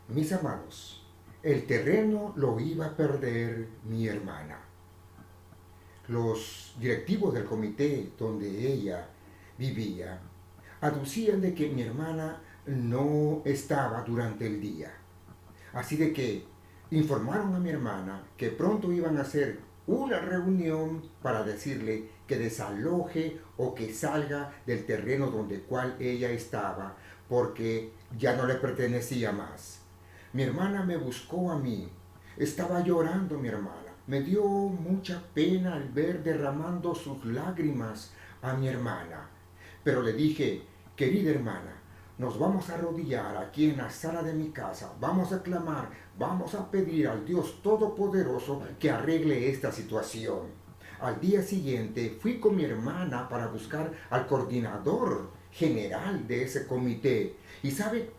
Mis amados, el terreno lo iba a perder mi hermana. Los directivos del comité donde ella vivía aducían de que mi hermana no estaba durante el día. Así de que informaron a mi hermana que pronto iban a hacer una reunión para decirle que desaloje o que salga del terreno donde cual ella estaba porque ya no le pertenecía más. Mi hermana me buscó a mí. Estaba llorando mi hermana. Me dio mucha pena al ver derramando sus lágrimas a mi hermana. Pero le dije, querida hermana, nos vamos a arrodillar aquí en la sala de mi casa, vamos a clamar, vamos a pedir al Dios Todopoderoso que arregle esta situación. Al día siguiente fui con mi hermana para buscar al coordinador general de ese comité. Y sabe,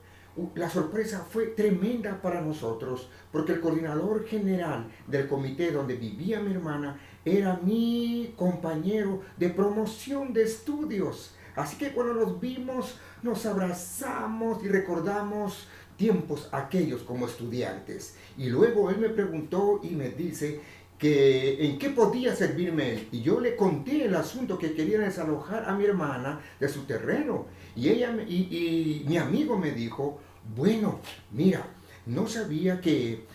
la sorpresa fue tremenda para nosotros, porque el coordinador general del comité donde vivía mi hermana era mi compañero de promoción de estudios. Así que cuando nos vimos, nos abrazamos y recordamos tiempos aquellos como estudiantes. Y luego él me preguntó y me dice que en qué podía servirme él. Y yo le conté el asunto que querían desalojar a mi hermana de su terreno. Y mi amigo me dijo, bueno, mira, no sabía que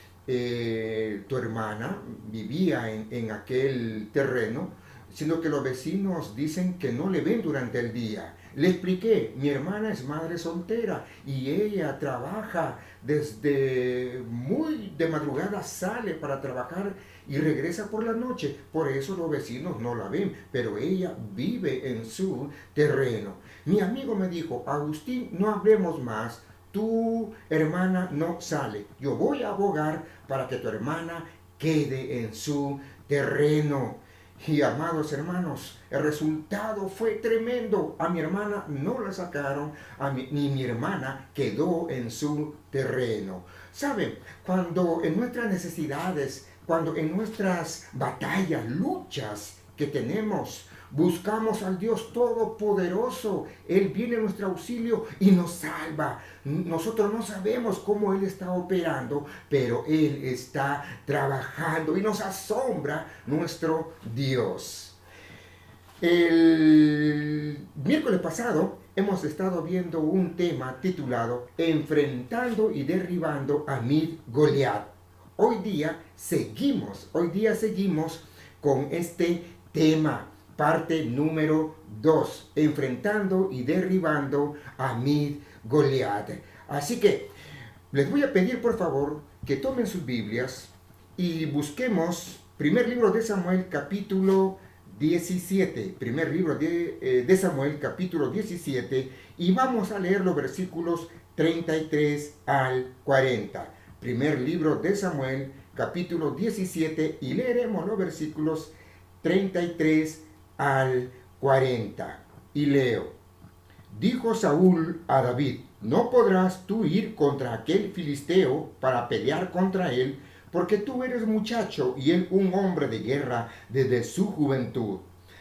tu hermana vivía en aquel terreno, sino que los vecinos dicen que no le ven durante el día. Le expliqué, mi hermana es madre soltera y ella trabaja desde muy de madrugada, sale para trabajar y regresa por la noche. Por eso los vecinos no la ven, pero ella vive en su terreno. Mi amigo me dijo, Agustín, no hablemos más. Tu hermana no sale. Yo voy a abogar para que tu hermana quede en su terreno. Y amados hermanos, el resultado fue tremendo. A mi hermana no la sacaron, ni mi hermana quedó en su terreno. ¿Saben? Cuando en nuestras necesidades, cuando en nuestras batallas, luchas que tenemos, buscamos al Dios Todopoderoso, Él viene a nuestro auxilio y nos salva. Nosotros no sabemos cómo Él está operando, pero Él está trabajando y nos asombra nuestro Dios. El miércoles pasado hemos estado viendo un tema titulado Enfrentando y derribando a Goliat. Hoy día seguimos con este tema, parte número 2, enfrentando y derribando a Goliat. Así que les voy a pedir por favor que tomen sus Biblias y busquemos primer libro de Samuel capítulo 17, primer libro de Samuel capítulo 17, y vamos a leer los versículos 33 al 40. Primer libro de Samuel capítulo 17 y leeremos los versículos 33 al 40. Y leo: dijo Saúl a David, no podrás tú ir contra aquel filisteo para pelear contra él, porque tú eres muchacho y él un hombre de guerra desde su juventud.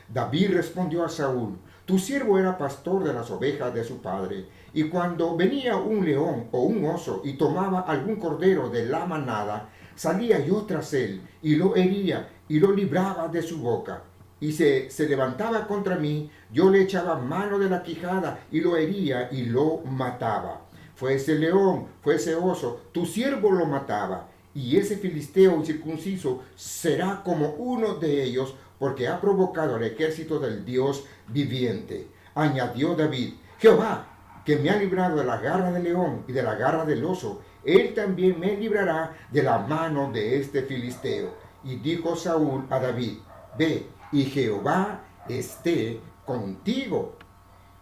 David respondió a Saúl, tu siervo era pastor de las ovejas de su padre, y cuando venía un león o un oso y tomaba algún cordero de la manada, salía yo tras él y lo hería y lo libraba de su boca. Y se levantaba contra mí, yo le echaba mano de la quijada y lo hería y lo mataba. Fuese león, fuese oso, tu siervo lo mataba. Y ese filisteo incircunciso será como uno de ellos, porque ha provocado al ejército del Dios viviente. Añadió David, Jehová, que me ha librado de la garra del león y de la garra del oso, él también me librará de la mano de este filisteo. Y dijo Saúl a David, ve, y Jehová esté contigo.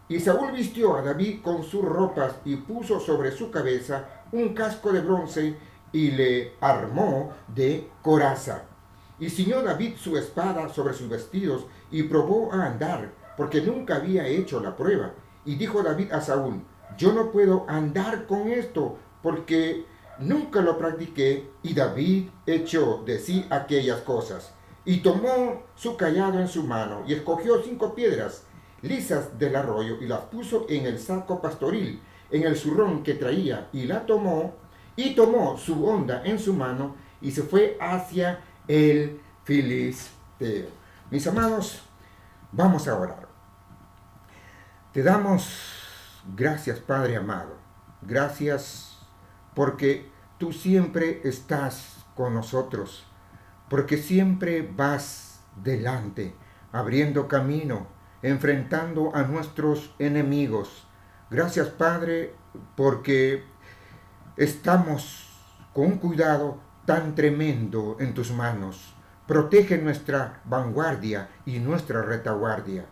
Y Saúl vistió a David con sus ropas y puso sobre su cabeza un casco de bronce y le armó de coraza. Y ciñó David su espada sobre sus vestidos y probó a andar, porque nunca había hecho la prueba. Y dijo David a Saúl, yo no puedo andar con esto, porque nunca lo practiqué. Y David echó de sí aquellas cosas. Y tomó su cayado en su mano y escogió 5 piedras lisas del arroyo y las puso en el saco pastoril, en el zurrón que traía, y la tomó y tomó su honda en su mano y se fue hacia el filisteo. Mis amados, vamos a orar. Te damos gracias, Padre amado. Gracias porque tú siempre estás con nosotros, porque siempre vas delante, abriendo camino, enfrentando a nuestros enemigos. Gracias, Padre, porque estamos con un cuidado tan tremendo en tus manos. Protege nuestra vanguardia y nuestra retaguardia.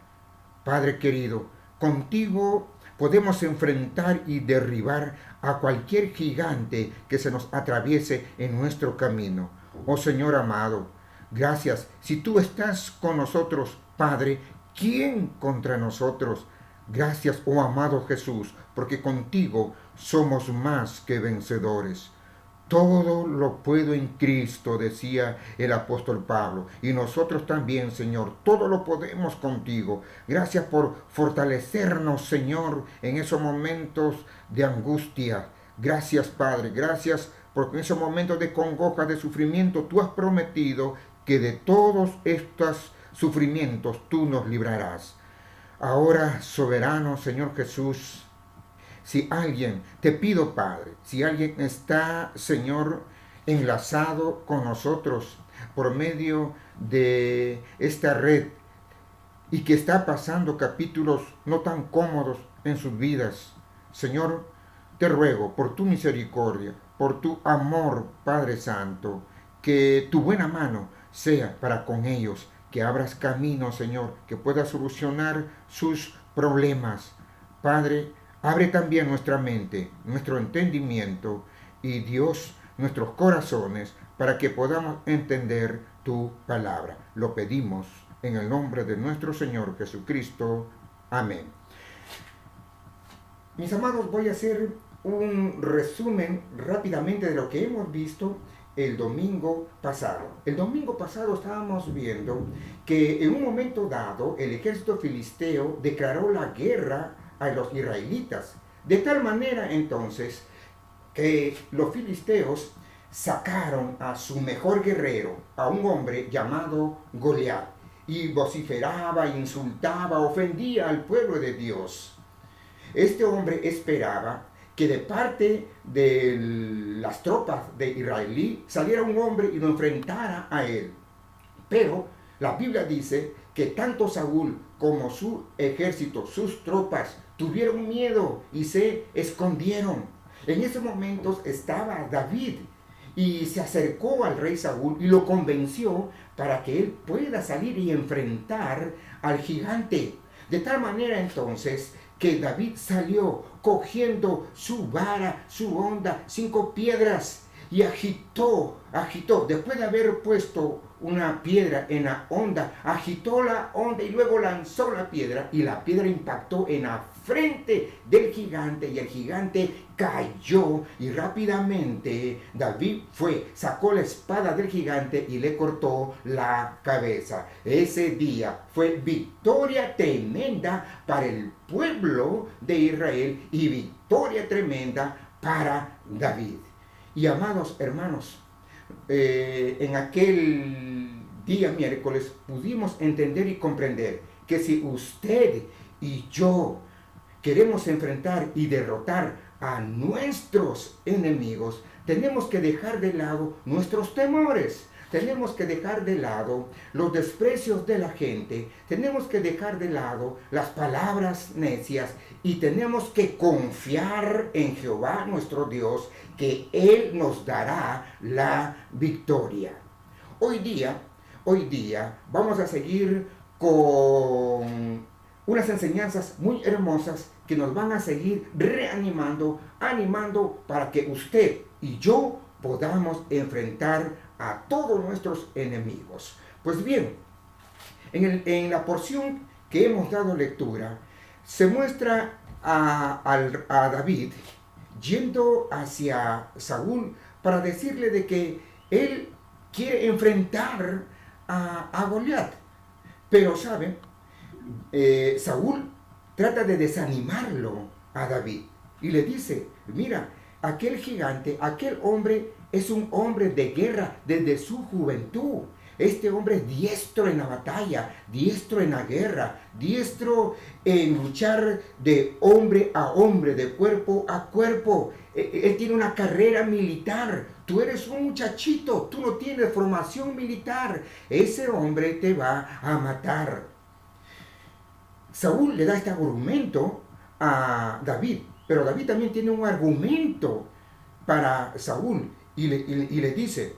Padre querido, contigo podemos enfrentar y derribar a cualquier gigante que se nos atraviese en nuestro camino. Oh Señor amado, gracias. Si tú estás con nosotros, Padre, ¿quién contra nosotros? Gracias, oh amado Jesús, porque contigo somos más que vencedores. Todo lo puedo en Cristo, decía el apóstol Pablo. Y nosotros también, Señor, todo lo podemos contigo. Gracias por fortalecernos, Señor, en esos momentos de angustia. Gracias, Padre. Gracias porque en esos momentos de congoja, de sufrimiento, tú has prometido que de todos estos sufrimientos tú nos librarás. Ahora, soberano Señor Jesús, si alguien, te pido Padre, si alguien está, Señor, enlazado con nosotros por medio de esta red y que está pasando capítulos no tan cómodos en sus vidas, Señor, te ruego por tu misericordia, por tu amor, Padre Santo, que tu buena mano sea para con ellos, que abras camino, Señor, que puedas solucionar sus problemas. Padre, abre también nuestra mente, nuestro entendimiento y Dios, nuestros corazones, para que podamos entender tu palabra. Lo pedimos en el nombre de nuestro Señor Jesucristo. Amén. Mis amados, voy a hacer un resumen rápidamente de lo que hemos visto el domingo pasado. El domingo pasado estábamos viendo que en un momento dado el ejército filisteo declaró la guerra a los israelitas. De tal manera entonces que los filisteos sacaron a su mejor guerrero, a un hombre llamado Goliat, y vociferaba, insultaba, ofendía al pueblo de Dios. Este hombre esperaba que de parte de las tropas de Israelí saliera un hombre y lo enfrentara a él. Pero la Biblia dice que tanto Saúl como su ejército, sus tropas, tuvieron miedo y se escondieron. En esos momentos estaba David y se acercó al rey Saúl y lo convenció para que él pueda salir y enfrentar al gigante. De tal manera entonces que David salió cogiendo su vara, su honda, 5 piedras y agitó, después de haber puesto una piedra en la honda, agitó la honda y luego lanzó la piedra y la piedra impactó en la frente del gigante y el gigante cayó y rápidamente David sacó la espada del gigante y le cortó la cabeza. Ese día fue victoria tremenda para el pueblo de Israel y victoria tremenda para David. Y amados hermanos, en aquel día miércoles pudimos entender y comprender que si usted y yo queremos enfrentar y derrotar a nuestros enemigos, tenemos que dejar de lado nuestros temores. Tenemos que dejar de lado los desprecios de la gente, tenemos que dejar de lado las palabras necias y tenemos que confiar en Jehová nuestro Dios, que Él nos dará la victoria. Hoy día vamos a seguir con unas enseñanzas muy hermosas que nos van a seguir animando para que usted y yo podamos enfrentar a todos nuestros enemigos. Pues bien, en la porción que hemos dado lectura, se muestra a David yendo hacia Saúl para decirle de que él quiere enfrentar a Goliat. Pero, ¿saben? Saúl trata de desanimarlo a David y le dice, mira, aquel gigante, aquel hombre es un hombre de guerra desde su juventud. Este hombre es diestro en la batalla, diestro en la guerra, diestro en luchar de hombre a hombre, de cuerpo a cuerpo. Él tiene una carrera militar. Tú eres un muchachito, tú no tienes formación militar. Ese hombre te va a matar. Saúl le da este argumento a David, pero David también tiene un argumento para Saúl y le dice,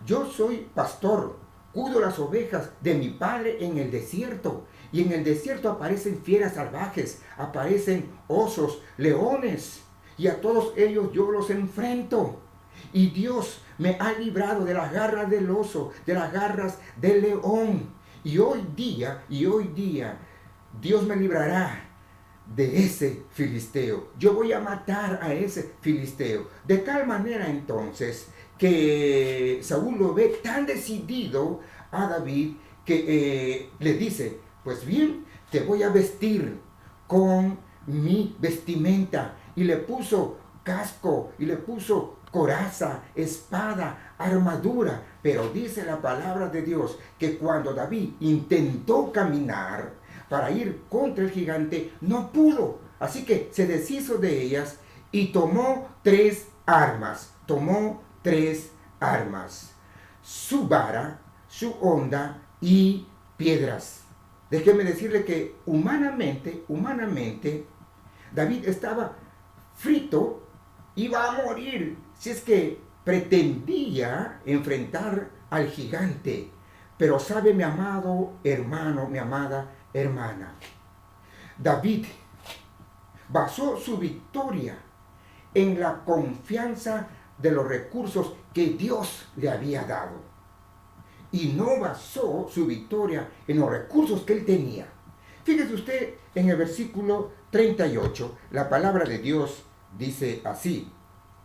yo soy pastor, cuido las ovejas de mi padre en el desierto, y en el desierto aparecen fieras salvajes, aparecen osos, leones, y a todos ellos yo los enfrento. Y Dios me ha librado de las garras del oso, de las garras del león. Y hoy día, Dios me librará de ese filisteo. Yo voy a matar a ese filisteo. De tal manera entonces que Saúl lo ve tan decidido a David que le dice, pues bien, te voy a vestir con mi vestimenta. Y le puso casco, y le puso coraza, espada, armadura. Pero dice la palabra de Dios que cuando David intentó caminar para ir contra el gigante, no pudo. Así que se deshizo de ellas y tomó tres armas. Su vara, su honda y piedras. Déjeme decirle que humanamente, David estaba frito, iba a morir si es que pretendía enfrentar al gigante. Pero sabe, mi amado hermano, mi amada hermana, David basó su victoria en la confianza de los recursos que Dios le había dado. Y no basó su victoria en los recursos que él tenía. Fíjese usted en el versículo 38, la palabra de Dios dice así: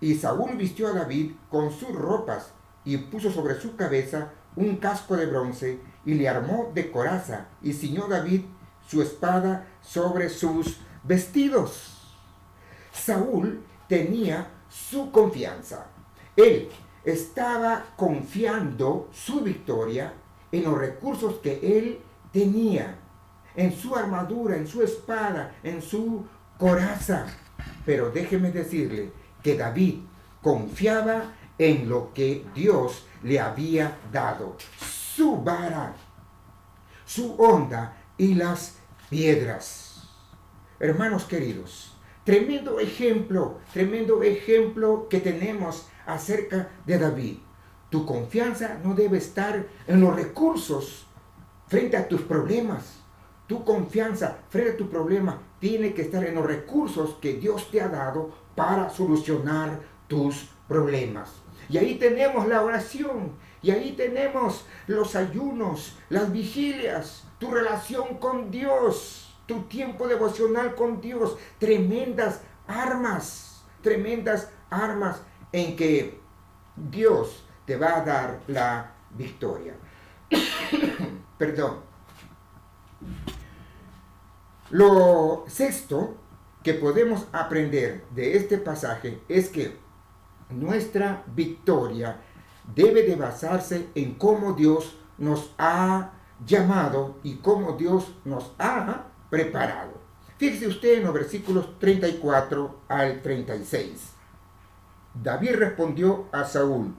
y Saúl vistió a David con sus ropas y puso sobre su cabeza un casco de bronce y le armó de coraza y ciñó David su espada sobre sus vestidos. Saúl tenía su confianza. Él estaba confiando su victoria en los recursos que él tenía, en su armadura, en su espada, en su coraza. Pero déjeme decirle que David confiaba en lo que Dios le había dado: su vara, su honda y las piedras. Hermanos queridos, tremendo ejemplo que tenemos acerca de David. Tu confianza no debe estar en los recursos frente a tus problemas. Tu confianza frente a tu problema tiene que estar en los recursos que Dios te ha dado para solucionar tus problemas. Y ahí tenemos la oración, y ahí tenemos los ayunos, las vigilias, tu relación con Dios, tu tiempo devocional con Dios. Tremendas armas en que Dios te va a dar la victoria. Perdón. Lo sexto que podemos aprender de este pasaje es que nuestra victoria debe de basarse en cómo Dios nos ha llamado y cómo Dios nos ha preparado. Fíjese usted en los versículos 34 al 36. David respondió a Saúl: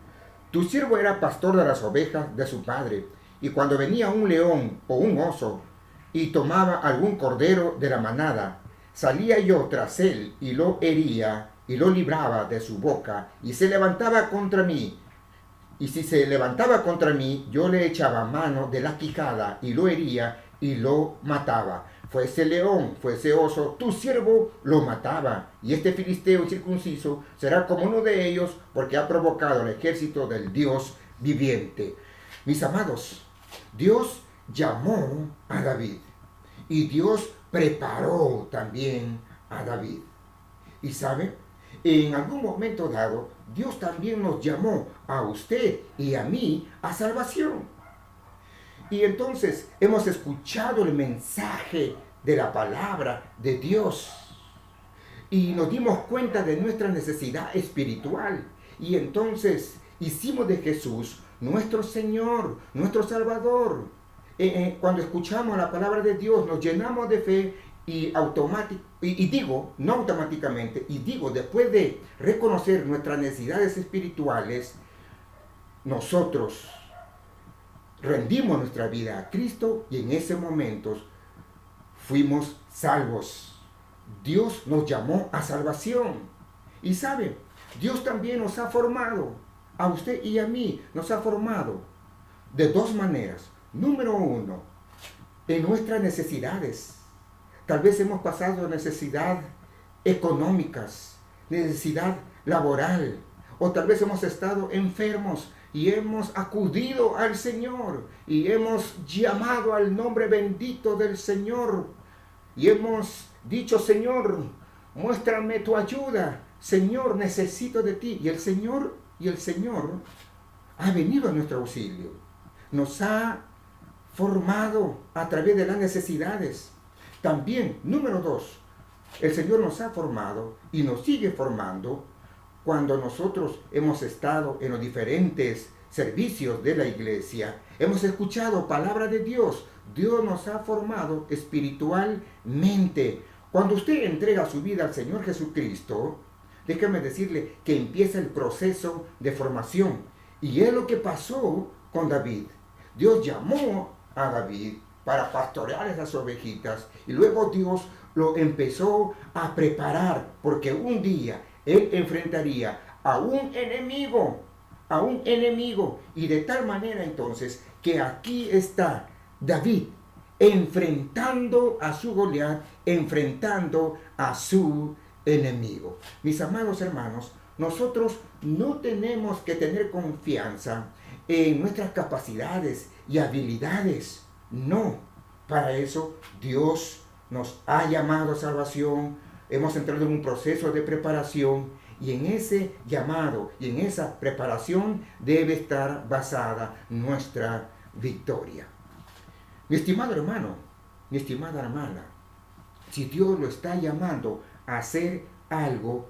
tu siervo era pastor de las ovejas de su padre, y cuando venía un león o un oso y tomaba algún cordero de la manada, salía yo tras él y lo hería y lo libraba de su boca, y se levantaba contra mí. Y si se levantaba contra mí, yo le echaba mano de la quijada y lo hería y lo mataba. Fuese león, fuese oso, tu siervo lo mataba. Y este filisteo incircunciso será como uno de ellos, porque ha provocado al ejército del Dios viviente. Mis amados, Dios llamó a David y Dios preparó también a David. Y sabe, en algún momento dado, Dios también nos llamó a usted y a mí a salvación. Y entonces hemos escuchado el mensaje de la palabra de Dios. y nos dimos cuenta de nuestra necesidad espiritual. Y entonces hicimos de Jesús nuestro Señor, nuestro Salvador. Cuando escuchamos la palabra de Dios, nos llenamos de fe y no automáticamente, y digo, después de reconocer nuestras necesidades espirituales, nosotros rendimos nuestra vida a Cristo y en ese momento fuimos salvos. Dios nos llamó a salvación. Y sabe, Dios también nos ha formado, a usted y a mí, nos ha formado de dos maneras. Número uno, en nuestras necesidades. Tal vez hemos pasado necesidad económicas, necesidad laboral, o tal vez hemos estado enfermos y hemos acudido al Señor y hemos llamado al nombre bendito del Señor y hemos dicho: Señor, muéstrame tu ayuda, Señor, necesito de ti. Y el Señor ha venido a nuestro auxilio, nos ha formado a través de las necesidades. También, número dos, el Señor nos ha formado y nos sigue formando cuando nosotros hemos estado en los diferentes servicios de la iglesia, hemos escuchado palabra de Dios. Dios nos ha formado espiritualmente. Cuando usted entrega su vida al Señor Jesucristo, déjame decirle que empieza el proceso de formación. Y es lo que pasó con David. Dios llamó a David para pastorear esas ovejitas y luego Dios lo empezó a preparar, porque un día él enfrentaría a un enemigo, y de tal manera entonces que aquí está David enfrentando a su Goliat, enfrentando a su enemigo. Mis amados hermanos, nosotros no tenemos que tener confianza en nuestras capacidades y habilidades. No, para eso Dios nos ha llamado a salvación, hemos entrado en un proceso de preparación y en ese llamado y en esa preparación debe estar basada nuestra victoria. Mi estimado hermano, mi estimada hermana, si Dios lo está llamando a hacer algo,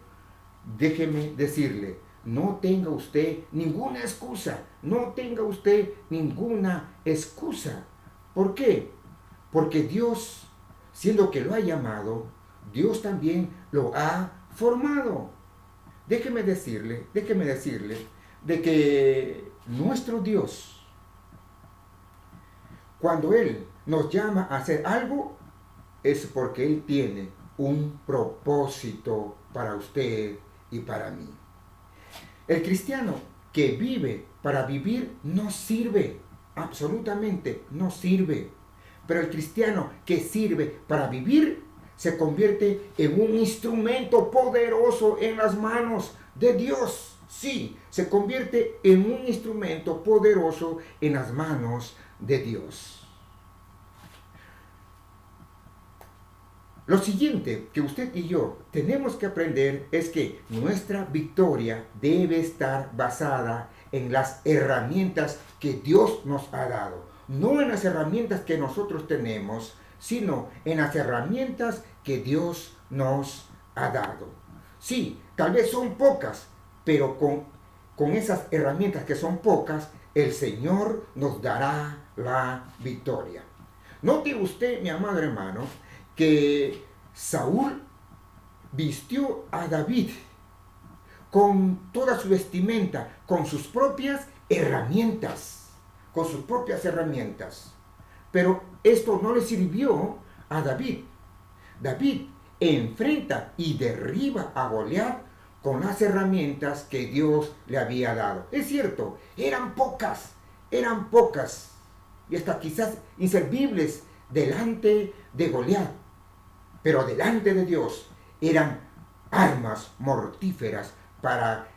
déjeme decirle, no tenga usted ninguna excusa, no tenga usted ninguna excusa. ¿Por qué? Porque Dios, siendo que lo ha llamado, Dios también lo ha formado. Déjeme decirle de que nuestro Dios, cuando Él nos llama a hacer algo, es porque Él tiene un propósito para usted y para mí. El cristiano que vive para vivir no sirve, absolutamente no sirve. Pero el cristiano que sirve para vivir se convierte en un instrumento poderoso en las manos de Dios. Sí, se convierte en un instrumento poderoso en las manos de Dios. Lo siguiente que usted y yo tenemos que aprender es que nuestra victoria debe estar basada en las herramientas que Dios nos ha dado. No en las herramientas que nosotros tenemos, sino en las herramientas que Dios nos ha dado. Sí, tal vez son pocas, pero con esas herramientas que son pocas, el Señor nos dará la victoria. Note usted, mi amado hermano, que Saúl vistió a David con toda su vestimenta, con sus propias herramientas, Pero esto no le sirvió a David. David enfrenta y derriba a Goliat con las herramientas que Dios le había dado. Es cierto, eran pocas, y hasta quizás inservibles delante de Goliat. Pero delante de Dios eran armas mortíferas para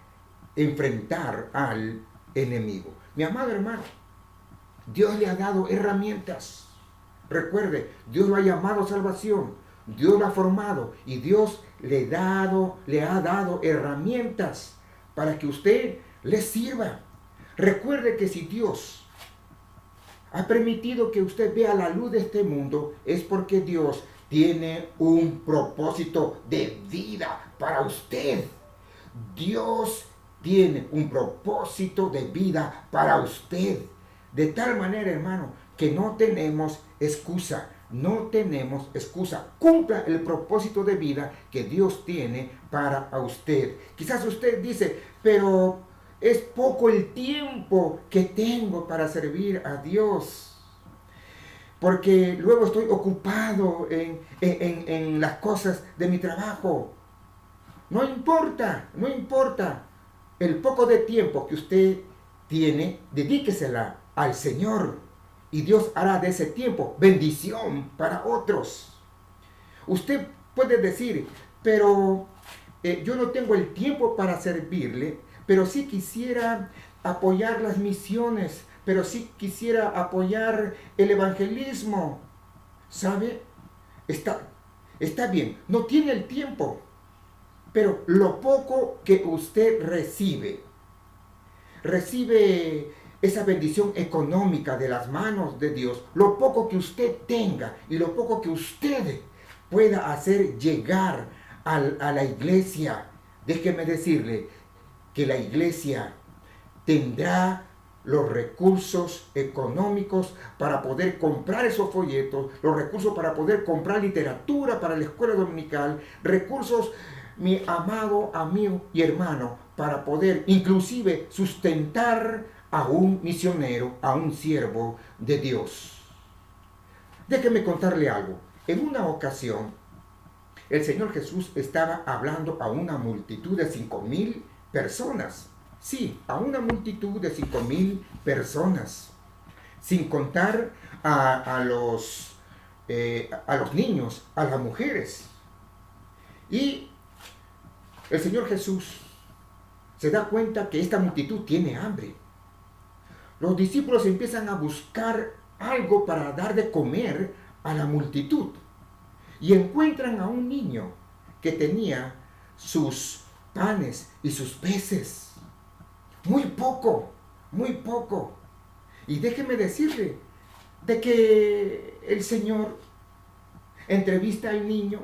enfrentar al enemigo. Mi amado hermano, Dios le ha dado herramientas. Recuerde, Dios lo ha llamado salvación, Dios lo ha formado y Dios le ha dado herramientas para que usted le sirva. Recuerde que si Dios ha permitido que usted vea la luz de este mundo, es porque Dios tiene un propósito de vida para usted. Dios tiene un propósito de vida para usted. De tal manera, hermano, que no tenemos excusa. No tenemos excusa. Cumpla el propósito de vida que Dios tiene para usted. Quizás usted dice, pero es poco el tiempo que tengo para servir a Dios. Porque luego estoy ocupado en las cosas de mi trabajo. No importa, no importa. El poco de tiempo que usted tiene, dedíquesela al Señor. Y Dios hará de ese tiempo bendición para otros. Usted puede decir, pero yo no tengo el tiempo para servirle, pero sí quisiera apoyar las misiones, pero sí quisiera apoyar el evangelismo. ¿Sabe? Está bien, no tiene el tiempo, pero lo poco que usted recibe esa bendición económica de las manos de Dios, lo poco que usted tenga y lo poco que usted pueda hacer llegar a la iglesia. Déjeme decirle que la iglesia tendrá los recursos económicos para poder comprar esos folletos, los recursos para poder comprar literatura para la escuela dominical, recursos, mi amado amigo y hermano, para poder inclusive sustentar a un misionero, a un siervo de Dios. Déjeme contarle algo. En una ocasión, el Señor Jesús estaba hablando a una multitud de 5,000 personas. Sí, a una multitud de 5,000 personas. Sin contar a los niños, a las mujeres. Y el Señor Jesús se da cuenta que esta multitud tiene hambre. Los discípulos empiezan a buscar algo para dar de comer a la multitud. Y encuentran a un niño que tenía sus panes y sus peces. Muy poco, muy poco. Y déjeme decirle de que el Señor entrevista al niño,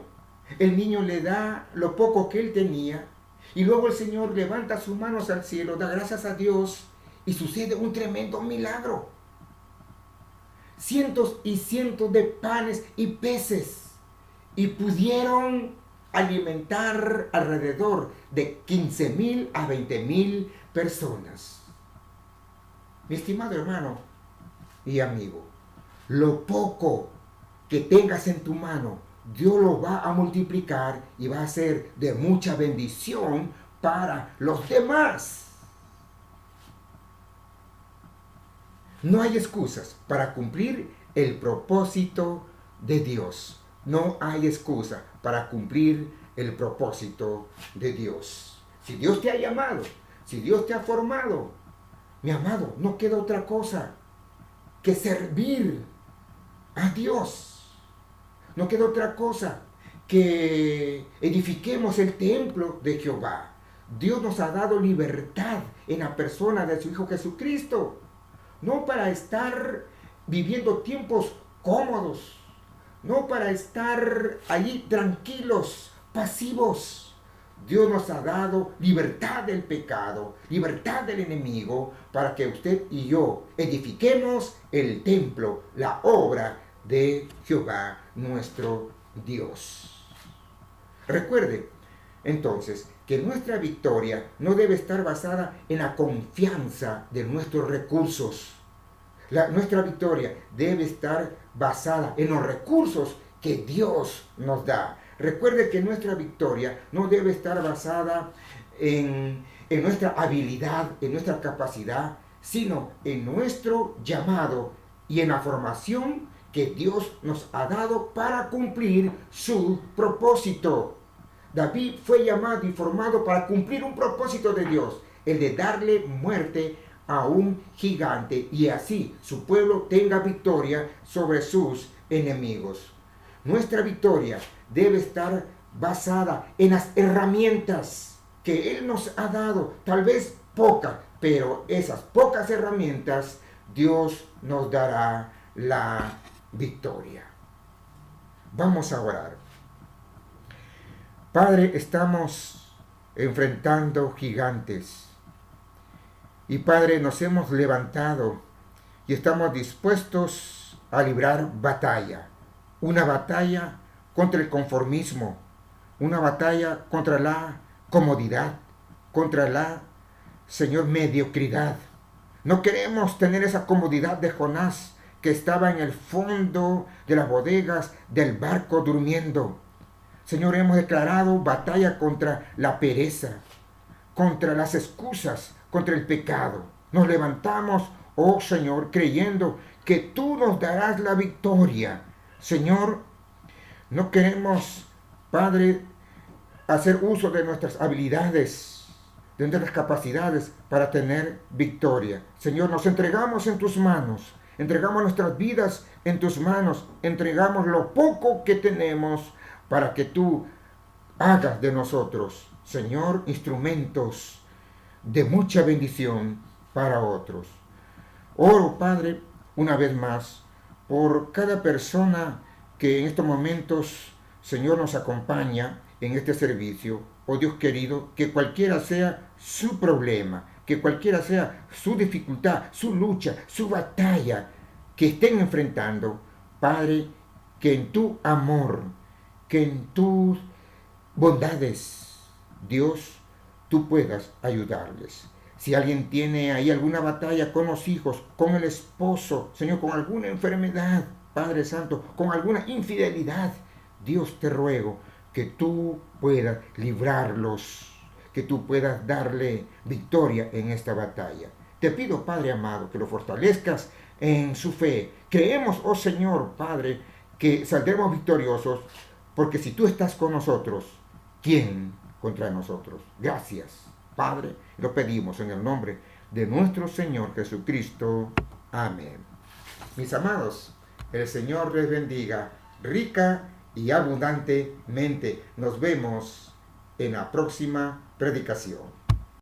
el niño le da lo poco que él tenía, y luego el Señor levanta sus manos al cielo, da gracias a Dios, y sucede un tremendo milagro. Cientos y cientos de panes y peces, y pudieron alimentar alrededor de 15,000 a 20,000 personas. Mi estimado hermano y amigo, lo poco que tengas en tu mano, Dios lo va a multiplicar y va a ser de mucha bendición para los demás. No hay excusas para cumplir el propósito de Dios. No hay excusa para cumplir el propósito de Dios. Si Dios te ha llamado, si Dios te ha formado, mi amado, no queda otra cosa que servir a Dios. No queda otra cosa que edifiquemos el templo de Jehová. Dios nos ha dado libertad en la persona de su Hijo Jesucristo. No para estar viviendo tiempos cómodos, no para estar allí tranquilos, pasivos. Dios nos ha dado libertad del pecado, libertad del enemigo, para que usted y yo edifiquemos el templo, la obra de Jehová nuestro Dios. Recuerde, entonces, que nuestra victoria no debe estar basada en la confianza de nuestros recursos. Nuestra victoria debe estar basada en los recursos que Dios nos da. Recuerde que nuestra victoria no debe estar basada en nuestra habilidad, en nuestra capacidad, sino en nuestro llamado y en la formación que Dios nos ha dado para cumplir su propósito. David fue llamado y formado para cumplir un propósito de Dios, el de darle muerte a un gigante y así su pueblo tenga victoria sobre sus enemigos. Nuestra victoria debe estar basada en las herramientas que Él nos ha dado, tal vez pocas, pero esas pocas herramientas Dios nos dará la victoria. Vamos a orar. Padre, estamos enfrentando gigantes. Y Padre, nos hemos levantado y estamos dispuestos a librar batalla. Una batalla contra el conformismo, una batalla contra la comodidad, contra la, Señor, mediocridad. No queremos tener esa comodidad de Jonás, que estaba en el fondo de las bodegas del barco durmiendo. Señor, hemos declarado batalla contra la pereza, contra las excusas, contra el pecado. Nos levantamos, oh Señor, creyendo que tú nos darás la victoria. Señor, no queremos, Padre, hacer uso de nuestras habilidades, de nuestras capacidades para tener victoria. Señor, nos entregamos en tus manos, entregamos nuestras vidas en tus manos, entregamos lo poco que tenemos para que tú hagas de nosotros, Señor, instrumentos de mucha bendición para otros. Oro, Padre, una vez más, por cada persona que en estos momentos, Señor, nos acompaña en este servicio. Oh Dios querido, que cualquiera sea su problema, que cualquiera sea su dificultad, su lucha, su batalla que estén enfrentando, Padre, que en tu amor, que en tus bondades, Dios, tú puedas ayudarles. Si alguien tiene ahí alguna batalla con los hijos, con el esposo, Señor, con alguna enfermedad, Padre Santo, con alguna infidelidad, Dios, te ruego que tú puedas librarlos, que tú puedas darle victoria en esta batalla. Te pido, Padre amado, que lo fortalezcas en su fe. Creemos, oh Señor, Padre, que saldremos victoriosos, porque si tú estás con nosotros, ¿quién contra nosotros? Gracias, Padre, lo pedimos en el nombre de nuestro Señor Jesucristo. Amén. Mis amados, el Señor les bendiga rica y abundantemente. Nos vemos en la próxima predicación.